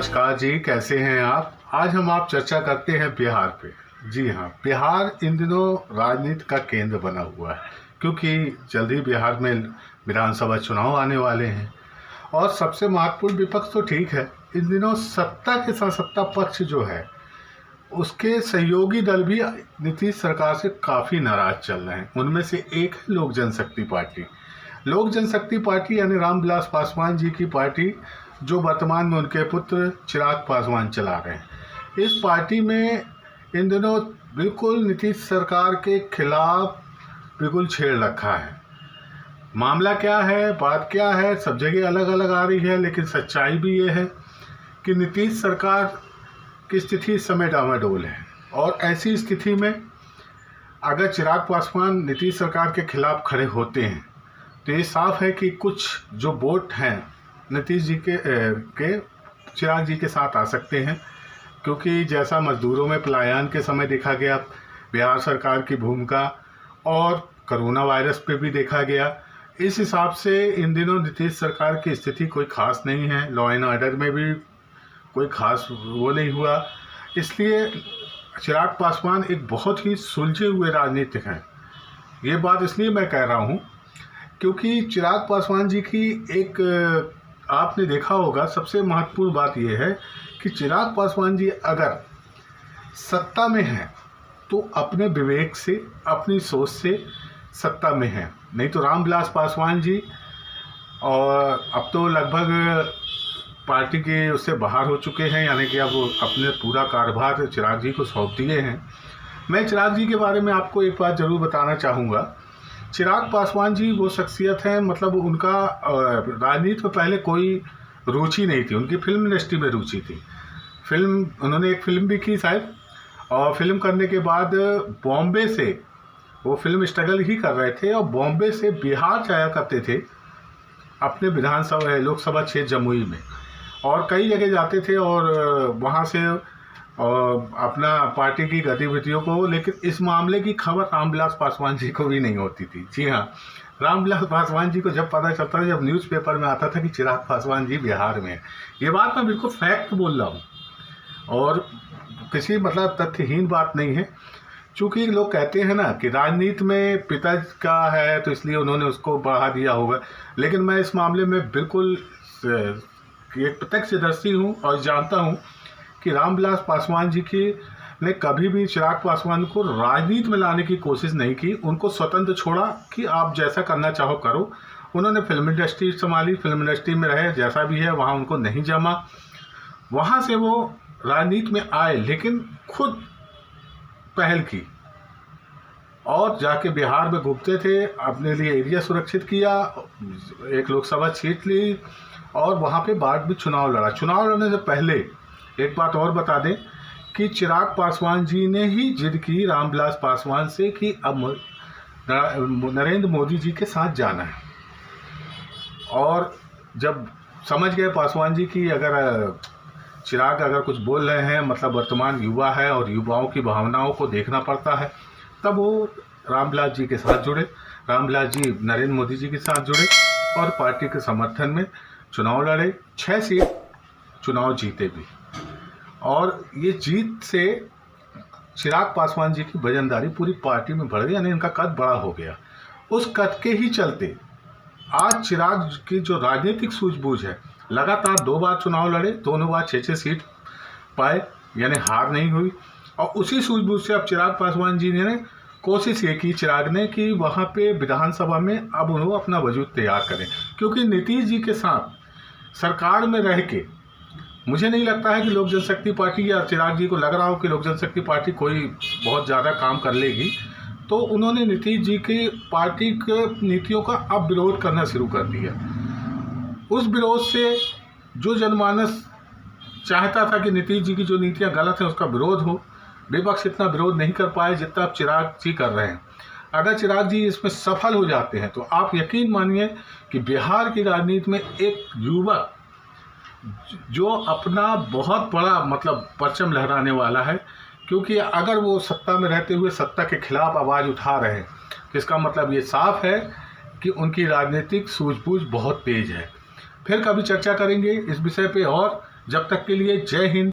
नमस्कार जी, कैसे हैं आप। आज आप चर्चा करते हैं बिहार पे। जी हाँ, बिहार इन दिनों राजनीति का केंद्र बना हुआ है, क्योंकि जल्द ही बिहार में विधानसभा चुनाव आने वाले हैं। और सबसे महत्वपूर्ण विपक्ष तो ठीक है, इन दिनों सत्ता के साथ सत्ता पक्ष जो है उसके सहयोगी दल भी नीतीश सरकार से काफ़ी नाराज चल रहे हैं। उनमें से एक है लोक जनशक्ति पार्टी। लोक जनशक्ति पार्टी यानी रामविलास पासवान जी की पार्टी, जो वर्तमान में उनके पुत्र चिराग पासवान चला रहे हैं। इस पार्टी में इन दिनों बिल्कुल नीतीश सरकार के खिलाफ बिल्कुल छेड़ रखा है। मामला क्या है, बात क्या है, सब जगह अलग अलग आ रही है, लेकिन सच्चाई भी ये है कि नीतीश सरकार की स्थिति इस समय डामाडोल है। और ऐसी स्थिति में अगर चिराग पासवान नीतीश सरकार के खिलाफ खड़े होते हैं तो ये साफ है कि कुछ जो वोट हैं नीतीश जी के चिराग जी के साथ आ सकते हैं, क्योंकि जैसा मजदूरों में पलायन के समय देखा गया, बिहार सरकार की भूमिका और कोरोना वायरस पे भी देखा गया, इस हिसाब से इन दिनों नीतीश सरकार की स्थिति कोई खास नहीं है। लॉ एंड ऑर्डर में भी कोई खास वो नहीं हुआ। इसलिए चिराग पासवान एक बहुत ही सुलझे हुए राजनीतिक हैं। ये बात इसलिए मैं कह रहा हूँ क्योंकि चिराग पासवान जी की एक आपने देखा होगा, सबसे महत्वपूर्ण बात यह है कि चिराग पासवान जी अगर सत्ता में हैं तो अपने विवेक से, अपनी सोच से सत्ता में हैं। नहीं तो रामविलास पासवान जी और अब तो लगभग पार्टी के उससे बाहर हो चुके हैं, यानी कि अब अपने पूरा कार्यभार चिराग जी को सौंप दिए हैं। मैं चिराग जी के बारे में आपको एक बात ज़रूर बताना चाहूँगा। चिराग पासवान जी वो शख्सियत हैं, मतलब उनका राजनीति में पहले कोई रुचि नहीं थी। उनकी फिल्म इंडस्ट्री में रुचि थी। उन्होंने एक फिल्म भी की शायद, और फिल्म करने के बाद बॉम्बे से वो फिल्म स्ट्रगल ही कर रहे थे और बॉम्बे से बिहार जाया करते थे अपने विधानसभा लोकसभा क्षेत्र जमुई में, और कई जगह जाते थे और वहाँ से अपना पार्टी की गतिविधियों को। लेकिन इस मामले की खबर रामविलास पासवान जी को भी नहीं होती थी। जी हाँ, रामविलास पासवान जी को जब पता चलता था, जब न्यूज़पेपर में आता था कि चिराग पासवान जी बिहार में है, ये बात मैं बिल्कुल फैक्ट बोल रहा हूँ और किसी मतलब तथ्यहीन बात नहीं है। चूँकि लोग कहते हैं ना कि राजनीति में पिता का है तो इसलिए उन्होंने उसको बढ़ा दिया होगा, लेकिन मैं इस मामले में बिल्कुल एक प्रत्यक्षदर्शी हूँ और जानता हूँ कि रामविलास पासवान जी ने कभी भी चिराग पासवान को राजनीति में लाने की कोशिश नहीं की। उनको स्वतंत्र छोड़ा कि आप जैसा करना चाहो करो। उन्होंने फिल्म इंडस्ट्री संभाली, फिल्म इंडस्ट्री में रहे, जैसा भी है वहाँ उनको नहीं जमा। वहाँ से वो राजनीति में आए, लेकिन खुद पहल की और जाके बिहार में घूमते थे, अपने लिए एरिया सुरक्षित किया, एक लोकसभा सीट ली और वहाँ पे बाद में चुनाव लड़ा। चुनाव लड़ने से पहले एक बात और बता दें कि चिराग पासवान जी ने ही जिद की रामविलास पासवान से कि अब नरेंद्र मोदी जी के साथ जाना है। और जब समझ गए पासवान जी की अगर चिराग अगर कुछ बोल रहे हैं, मतलब वर्तमान युवा है और युवाओं की भावनाओं को देखना पड़ता है, तब वो रामविलास जी के साथ जुड़े। रामविलास जी नरेंद्र मोदी जी के साथ जुड़े और पार्टी के समर्थन में चुनाव लड़े। 6 सीट चुनाव जीते भी, और ये जीत से चिराग पासवान जी की वजनदारी पूरी पार्टी में बढ़ गई, यानी इनका कद बड़ा हो गया। उस कद के ही चलते आज चिराग की जो राजनीतिक सूझबूझ है, लगातार 2 बार चुनाव लड़े, दोनों बार 6-6 सीट पाए, यानी हार नहीं हुई। और उसी सूझबूझ से अब चिराग पासवान जी ने कोशिश ये की, चिराग ने, कि वहाँ पे विधानसभा में अब उन्होंने अपना वजूद तैयार करें। क्योंकि नीतीश जी के साथ सरकार में रह के मुझे नहीं लगता है कि लोक जनशक्ति पार्टी या चिराग जी को लग रहा हो कि लोक जनशक्ति पार्टी कोई बहुत ज़्यादा काम कर लेगी। तो उन्होंने नीतीश जी की पार्टी के नीतियों का अब विरोध करना शुरू कर दिया। उस विरोध से जो जनमानस चाहता था कि नीतीश जी की जो नीतियां गलत हैं उसका विरोध हो, विपक्ष इतना विरोध नहीं कर पाए जितना अब चिराग जी कर रहे हैं। अगर चिराग जी इसमें सफल हो जाते हैं तो आप यकीन मानिए कि बिहार की राजनीति में एक युवक जो अपना बहुत बड़ा मतलब परचम लहराने वाला है। क्योंकि अगर वो सत्ता में रहते हुए सत्ता के खिलाफ आवाज़ उठा रहे हैं, इसका मतलब ये साफ है कि उनकी राजनीतिक सूझबूझ बहुत तेज है। फिर कभी चर्चा करेंगे इस विषय पे और जब तक के लिए जय हिंद।